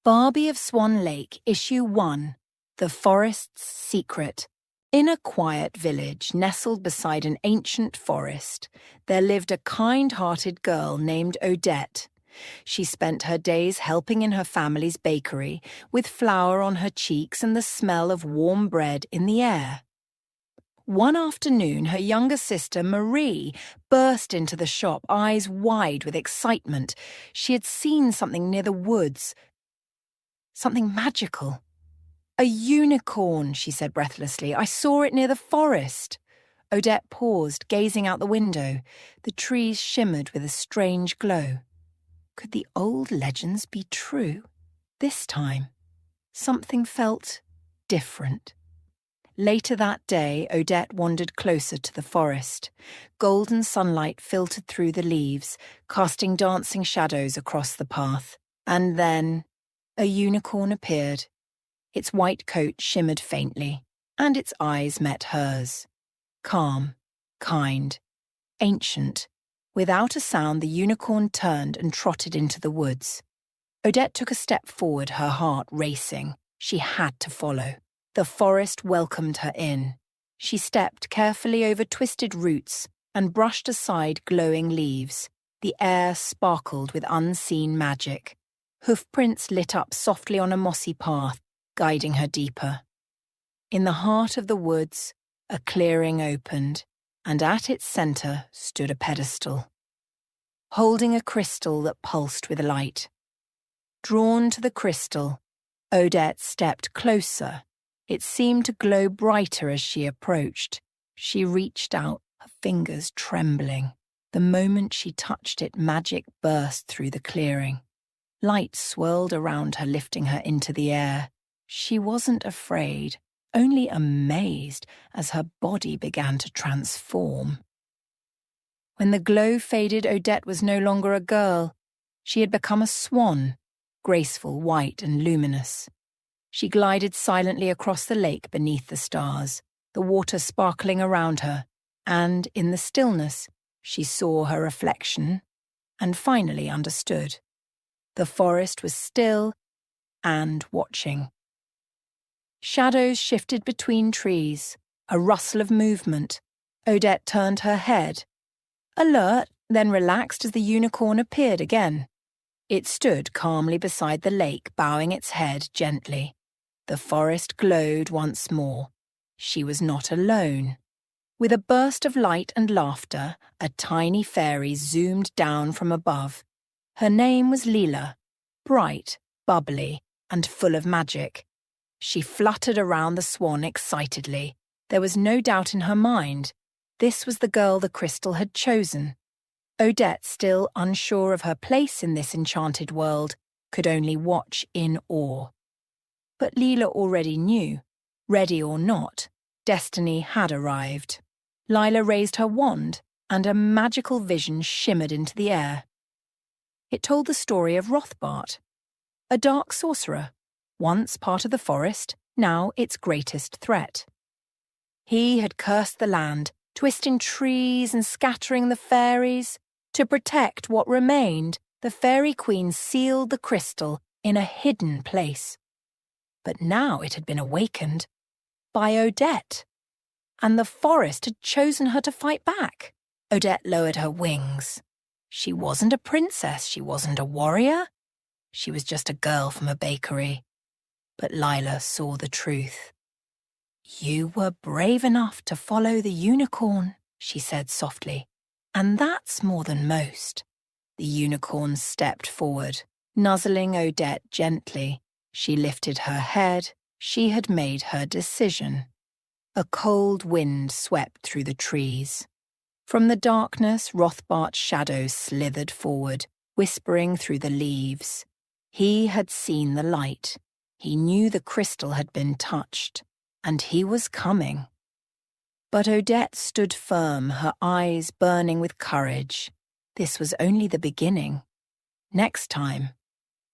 Barbie of Swan Lake, Issue 1, The Forest's Secret. In a quiet village nestled beside an ancient forest, there lived a kind-hearted girl named Odette. She spent her days helping in her family's bakery, with flour on her cheeks and the smell of warm bread in the air. One afternoon, her younger sister, Marie, burst into the shop, eyes wide with excitement. She had seen something near the woods. Something magical. "A unicorn," she said breathlessly. "I saw it near the forest." Odette paused, gazing out the window. The trees shimmered with a strange glow. Could the old legends be true? This time, something felt different. Later that day, Odette wandered closer to the forest. Golden sunlight filtered through the leaves, casting dancing shadows across the path. And then a unicorn appeared. Its white coat shimmered faintly, and its eyes met hers. Calm, kind, ancient. Without a sound, the unicorn turned and trotted into the woods. Odette took a step forward, her heart racing. She had to follow. The forest welcomed her in. She stepped carefully over twisted roots and brushed aside glowing leaves. The air sparkled with unseen magic. Hoofprints lit up softly on a mossy path, guiding her deeper. In the heart of the woods, a clearing opened, and at its center stood a pedestal, holding a crystal that pulsed with light. Drawn to the crystal, Odette stepped closer. It seemed to glow brighter as she approached. She reached out, her fingers trembling. The moment she touched it, magic burst through the clearing. Light swirled around her, lifting her into the air. She wasn't afraid, only amazed as her body began to transform. When the glow faded, Odette was no longer a girl. She had become a swan, graceful, white, and luminous. She glided silently across the lake beneath the stars, the water sparkling around her, and in the stillness, she saw her reflection and finally understood. The forest was still and watching. Shadows shifted between trees, a rustle of movement. Odette turned her head, alert, then relaxed as the unicorn appeared again. It stood calmly beside the lake, bowing its head gently. The forest glowed once more. She was not alone. With a burst of light and laughter, a tiny fairy zoomed down from above. Her name was Lila, bright, bubbly, and full of magic. She fluttered around the swan excitedly. There was no doubt in her mind. This was the girl the crystal had chosen. Odette, still unsure of her place in this enchanted world, could only watch in awe. But Lila already knew. Ready or not, destiny had arrived. Lila raised her wand, and a magical vision shimmered into the air. It told the story of Rothbart, a dark sorcerer, once part of the forest, now its greatest threat. He had cursed the land, twisting trees and scattering the fairies. To protect what remained, the fairy queen sealed the crystal in a hidden place. But now it had been awakened by Odette, and the forest had chosen her to fight back. Odette lowered her wings. She wasn't a princess, she wasn't a warrior. She was just a girl from a bakery. But Lila saw the truth. "You were brave enough to follow the unicorn," she said softly. "And that's more than most." The unicorn stepped forward, nuzzling Odette gently. She lifted her head. She had made her decision. A cold wind swept through the trees. From the darkness, Rothbart's shadow slithered forward, whispering through the leaves. He had seen the light. He knew the crystal had been touched, and he was coming. But Odette stood firm, her eyes burning with courage. This was only the beginning. Next time,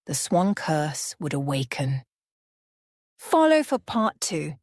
the swan curse would awaken. Follow for part 2.